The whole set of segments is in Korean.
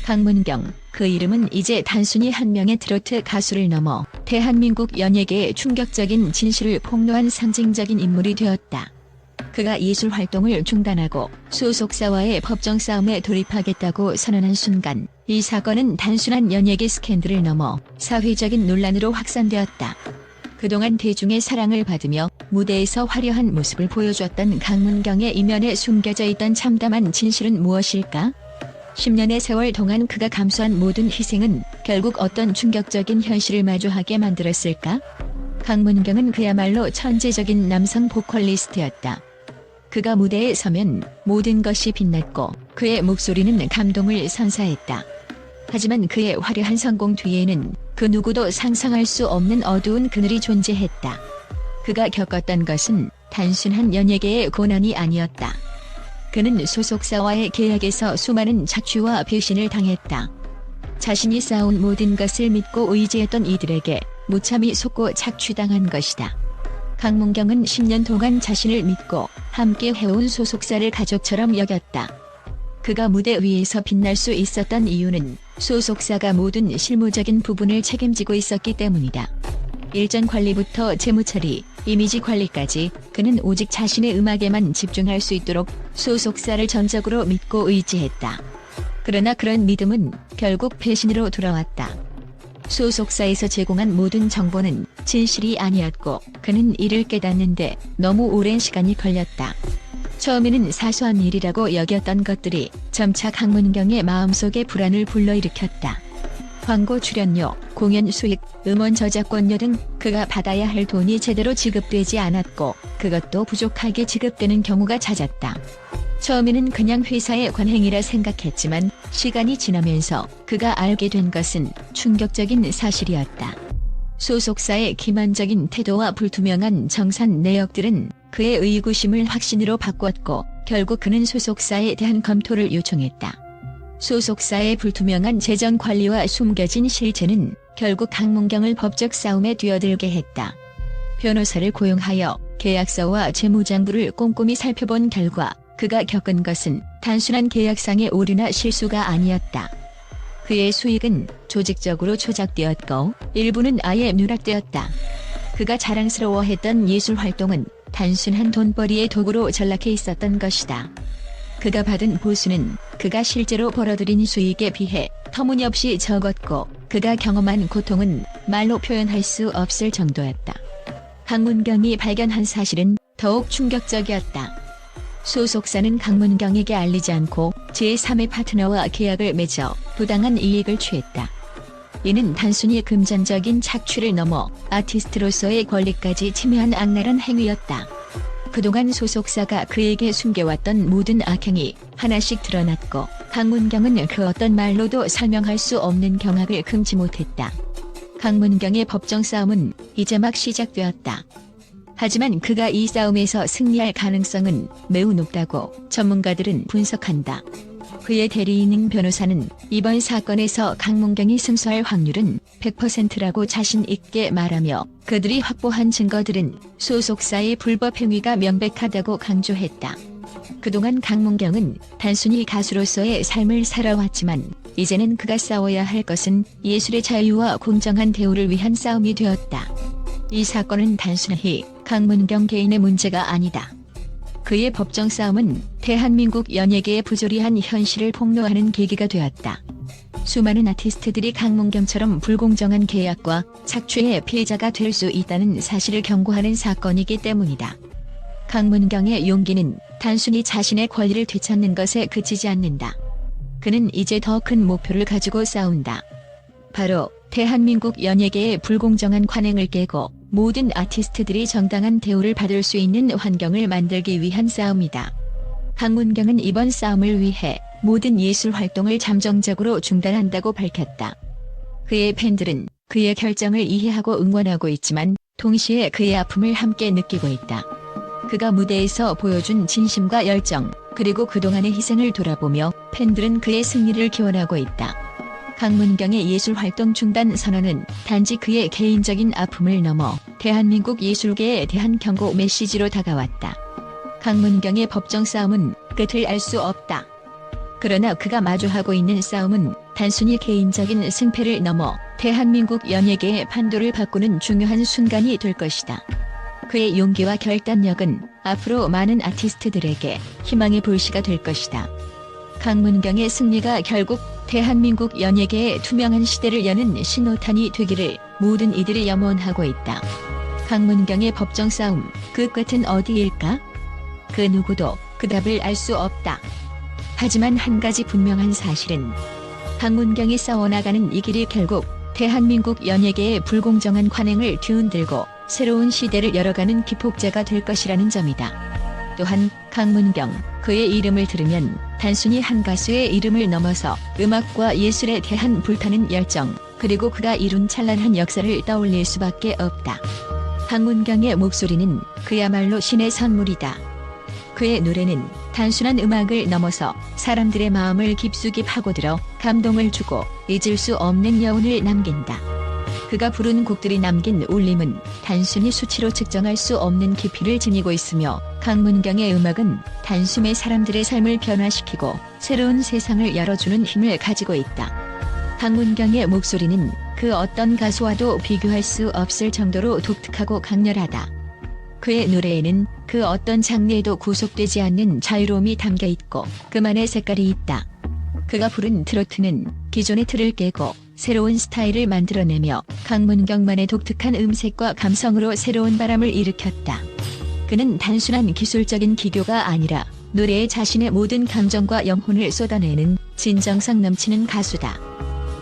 강문경, 그 이름은 이제 단순히 한 명의 트로트 가수를 넘어 대한민국 연예계의 충격적인 진실을 폭로한 상징적인 인물이 되었다. 그가 예술 활동을 중단하고 소속사와의 법정 싸움에 돌입하겠다고 선언한 순간 이 사건은 단순한 연예계 스캔들을 넘어 사회적인 논란으로 확산되었다. 그동안 대중의 사랑을 받으며 무대에서 화려한 모습을 보여줬던 강문경의 이면에 숨겨져 있던 참담한 진실은 무엇일까? 10년의 세월 동안 그가 감수한 모든 희생은 결국 어떤 충격적인 현실을 마주하게 만들었을까? 강문경은 그야말로 천재적인 남성 보컬리스트였다. 그가 무대에 서면 모든 것이 빛났고 그의 목소리는 감동을 선사했다. 하지만 그의 화려한 성공 뒤에는 그 누구도 상상할 수 없는 어두운 그늘이 존재했다. 그가 겪었던 것은 단순한 연예계의 고난이 아니었다. 그는 소속사와의 계약에서 수많은 착취와 배신을 당했다. 자신이 쌓아온 모든 것을 믿고 의지했던 이들에게 무참히 속고 착취당한 것이다. 강문경은 10년 동안 자신을 믿고 함께 해온 소속사를 가족처럼 여겼다. 그가 무대 위에서 빛날 수 있었던 이유는 소속사가 모든 실무적인 부분을 책임지고 있었기 때문이다. 일정 관리부터 재무처리, 이미지 관리까지 그는 오직 자신의 음악에만 집중할 수 있도록 소속사를 전적으로 믿고 의지했다. 그러나 그런 믿음은 결국 배신으로 돌아왔다. 소속사에서 제공한 모든 정보는 진실이 아니었고 그는 이를 깨닫는데 너무 오랜 시간이 걸렸다. 처음에는 사소한 일이라고 여겼던 것들이 점차 강문경의 마음속에 불안을 불러일으켰다. 광고 출연료, 공연 수익, 음원 저작권료 등 그가 받아야 할 돈이 제대로 지급되지 않았고 그것도 부족하게 지급되는 경우가 잦았다. 처음에는 그냥 회사의 관행이라 생각했지만 시간이 지나면서 그가 알게 된 것은 충격적인 사실이었다. 소속사의 기만적인 태도와 불투명한 정산 내역들은 그의 의구심을 확신으로 바꿨고 결국 그는 소속사에 대한 검토를 요청했다. 소속사의 불투명한 재정 관리와 숨겨진 실체는 결국 강문경을 법적 싸움에 뛰어들게 했다. 변호사를 고용하여 계약서와 재무장부를 꼼꼼히 살펴본 결과 그가 겪은 것은 단순한 계약상의 오류나 실수가 아니었다. 그의 수익은 조직적으로 조작되었고 일부는 아예 누락되었다. 그가 자랑스러워했던 예술 활동은 단순한 돈벌이의 도구로 전락해 있었던 것이다. 그가 받은 보수는 그가 실제로 벌어들인 수익에 비해 터무니없이 적었고 그가 경험한 고통은 말로 표현할 수 없을 정도였다. 강문경이 발견한 사실은 더욱 충격적이었다. 소속사는 강문경에게 알리지 않고 제3의 파트너와 계약을 맺어 부당한 이익을 취했다. 이는 단순히 금전적인 착취를 넘어 아티스트로서의 권리까지 침해한 악랄한 행위였다. 그동안 소속사가 그에게 숨겨왔던 모든 악행이 하나씩 드러났고 강문경은 그 어떤 말로도 설명할 수 없는 경악을 금치 못했다. 강문경의 법정 싸움은 이제 막 시작되었다. 하지만 그가 이 싸움에서 승리할 가능성은 매우 높다고 전문가들은 분석한다. 그의 대리인인 변호사는 이번 사건에서 강문경이 승소할 확률은 100%라고 자신 있게 말하며 그들이 확보한 증거들은 소속사의 불법 행위가 명백하다고 강조했다. 그동안 강문경은 단순히 가수로서의 삶을 살아왔지만 이제는 그가 싸워야 할 것은 예술의 자유와 공정한 대우를 위한 싸움이 되었다. 이 사건은 단순히 강문경 개인의 문제가 아니다. 그의 법정 싸움은 대한민국 연예계의 부조리한 현실을 폭로하는 계기가 되었다. 수많은 아티스트들이 강문경처럼 불공정한 계약과 착취의 피해자가 될 수 있다는 사실을 경고하는 사건이기 때문이다. 강문경의 용기는 단순히 자신의 권리를 되찾는 것에 그치지 않는다. 그는 이제 더 큰 목표를 가지고 싸운다. 바로 대한민국 연예계의 불공정한 관행을 깨고 모든 아티스트들이 정당한 대우를 받을 수 있는 환경을 만들기 위한 싸움이다. 강문경은 이번 싸움을 위해 모든 예술 활동을 잠정적으로 중단한다고 밝혔다. 그의 팬들은 그의 결정을 이해하고 응원하고 있지만 동시에 그의 아픔을 함께 느끼고 있다. 그가 무대에서 보여준 진심과 열정, 그리고 그동안의 희생을 돌아보며 팬들은 그의 승리를 기원하고 있다. 강문경의 예술활동 중단 선언은 단지 그의 개인적인 아픔을 넘어 대한민국 예술계에 대한 경고 메시지로 다가왔다. 강문경의 법정 싸움은 끝을 알 수 없다. 그러나 그가 마주하고 있는 싸움은 단순히 개인적인 승패를 넘어 대한민국 연예계의 판도를 바꾸는 중요한 순간이 될 것이다. 그의 용기와 결단력은 앞으로 많은 아티스트들에게 희망의 불씨가 될 것이다. 강문경의 승리가 결국 대한민국 연예계의 투명한 시대를 여는 신호탄이 되기를 모든 이들이 염원하고 있다. 강문경의 법정 싸움, 그 끝은 어디일까? 그 누구도 그 답을 알 수 없다. 하지만 한 가지 분명한 사실은 강문경이 싸워나가는 이 길이 결국 대한민국 연예계의 불공정한 관행을 뒤흔들고 새로운 시대를 열어가는 기폭제가 될 것이라는 점이다. 또한 강문경, 그의 이름을 들으면 단순히 한 가수의 이름을 넘어서 음악과 예술에 대한 불타는 열정, 그리고 그가 이룬 찬란한 역사를 떠올릴 수밖에 없다. 강문경의 목소리는 그야말로 신의 선물이다. 그의 노래는 단순한 음악을 넘어서 사람들의 마음을 깊숙이 파고들어 감동을 주고 잊을 수 없는 여운을 남긴다. 그가 부른 곡들이 남긴 울림은 단순히 수치로 측정할 수 없는 깊이를 지니고 있으며 강문경의 음악은 단숨에 사람들의 삶을 변화시키고 새로운 세상을 열어주는 힘을 가지고 있다. 강문경의 목소리는 그 어떤 가수와도 비교할 수 없을 정도로 독특하고 강렬하다. 그의 노래에는 그 어떤 장르에도 구속되지 않는 자유로움이 담겨 있고 그만의 색깔이 있다. 그가 부른 트로트는 기존의 틀을 깨고 새로운 스타일을 만들어내며 강문경만의 독특한 음색과 감성으로 새로운 바람을 일으켰다. 그는 단순한 기술적인 기교가 아니라 노래에 자신의 모든 감정과 영혼을 쏟아내는 진정성 넘치는 가수다.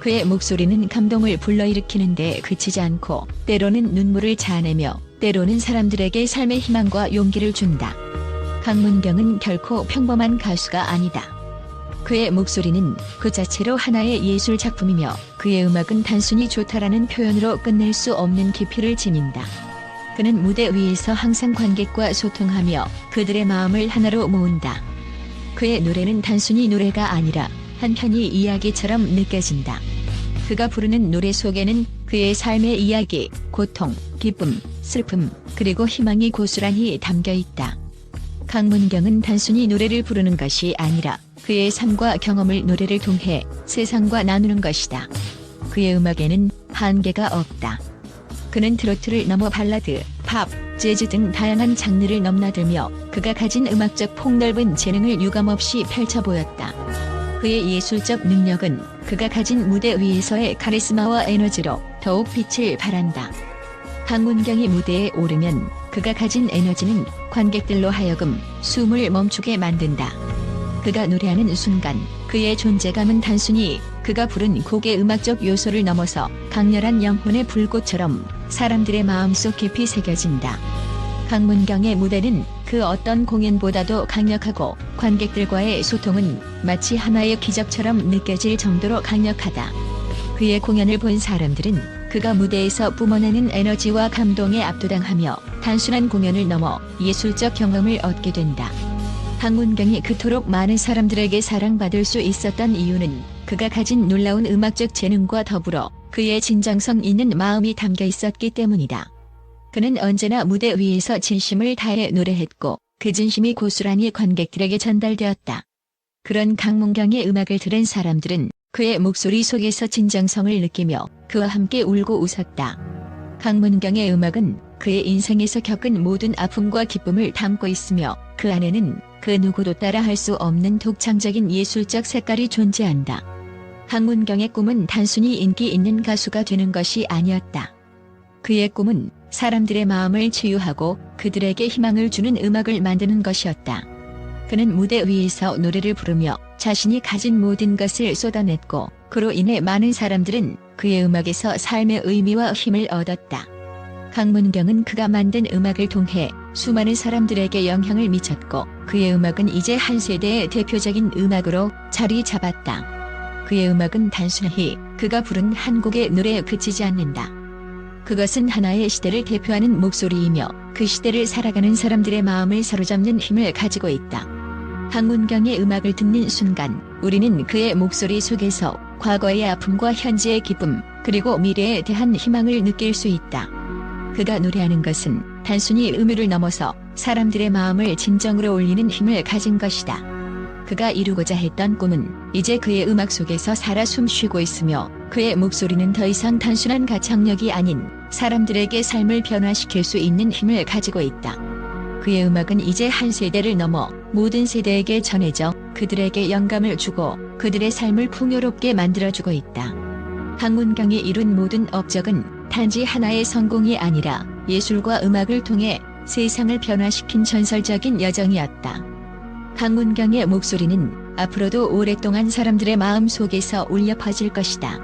그의 목소리는 감동을 불러일으키는데 그치지 않고 때로는 눈물을 자아내며 때로는 사람들에게 삶의 희망과 용기를 준다. 강문경은 결코 평범한 가수가 아니다. 그의 목소리는 그 자체로 하나의 예술 작품이며 그의 음악은 단순히 좋다라는 표현으로 끝낼 수 없는 깊이를 지닌다. 그는 무대 위에서 항상 관객과 소통하며 그들의 마음을 하나로 모은다. 그의 노래는 단순히 노래가 아니라 한 편의 이야기처럼 느껴진다. 그가 부르는 노래 속에는 그의 삶의 이야기, 고통, 기쁨, 슬픔, 그리고 희망이 고스란히 담겨 있다. 강문경은 단순히 노래를 부르는 것이 아니라 그의 삶과 경험을 노래를 통해 세상과 나누는 것이다. 그의 음악에는 한계가 없다. 그는 트로트를 넘어 발라드, 팝, 재즈 등 다양한 장르를 넘나들며 그가 가진 음악적 폭넓은 재능을 유감없이 펼쳐 보였다. 그의 예술적 능력은 그가 가진 무대 위에서의 카리스마와 에너지로 더욱 빛을 발한다. 강문경이 무대에 오르면 그가 가진 에너지는 관객들로 하여금 숨을 멈추게 만든다. 그가 노래하는 순간 그의 존재감은 단순히 그가 부른 곡의 음악적 요소를 넘어서 강렬한 영혼의 불꽃처럼 사람들의 마음속 깊이 새겨진다. 강문경의 무대는 그 어떤 공연보다도 강력하고 관객들과의 소통은 마치 하나의 기적처럼 느껴질 정도로 강력하다. 그의 공연을 본 사람들은 그가 무대에서 뿜어내는 에너지와 감동에 압도당하며 단순한 공연을 넘어 예술적 경험을 얻게 된다. 강문경이 그토록 많은 사람들에게 사랑받을 수 있었던 이유는 그가 가진 놀라운 음악적 재능과 더불어 그의 진정성 있는 마음이 담겨 있었기 때문이다. 그는 언제나 무대 위에서 진심을 다해 노래했고 그 진심이 고스란히 관객들에게 전달되었다. 그런 강문경의 음악을 들은 사람들은 그의 목소리 속에서 진정성을 느끼며 그와 함께 울고 웃었다. 강문경의 음악은 그의 인생에서 겪은 모든 아픔과 기쁨을 담고 있으며 그 안에는 그 누구도 따라할 수 없는 독창적인 예술적 색깔이 존재한다. 강문경의 꿈은 단순히 인기 있는 가수가 되는 것이 아니었다. 그의 꿈은 사람들의 마음을 치유하고 그들에게 희망을 주는 음악을 만드는 것이었다. 그는 무대 위에서 노래를 부르며 자신이 가진 모든 것을 쏟아냈고 그로 인해 많은 사람들은 그의 음악에서 삶의 의미와 힘을 얻었다. 강문경은 그가 만든 음악을 통해 수많은 사람들에게 영향을 미쳤고 그의 음악은 이제 한 세대의 대표적인 음악으로 자리 잡았다. 그의 음악은 단순히 그가 부른 한 곡의 노래에 그치지 않는다. 그것은 하나의 시대를 대표하는 목소리이며 그 시대를 살아가는 사람들의 마음을 사로잡는 힘을 가지고 있다. 강문경의 음악을 듣는 순간 우리는 그의 목소리 속에서 과거의 아픔과 현재의 기쁨 그리고 미래에 대한 희망을 느낄 수 있다. 그가 노래하는 것은 단순히 음유를 넘어서 사람들의 마음을 진정으로 울리는 힘을 가진 것이다. 그가 이루고자 했던 꿈은 이제 그의 음악 속에서 살아 숨쉬고 있으며 그의 목소리는 더 이상 단순한 가창력이 아닌 사람들에게 삶을 변화시킬 수 있는 힘을 가지고 있다. 그의 음악은 이제 한 세대를 넘어 모든 세대에게 전해져 그들에게 영감을 주고 그들의 삶을 풍요롭게 만들어주고 있다. 강문경이 이룬 모든 업적은 단지 하나의 성공이 아니라 예술과 음악을 통해 세상을 변화시킨 전설적인 여정이었다. 강문경의 목소리는 앞으로도 오랫동안 사람들의 마음 속에서 울려 퍼질 것이다.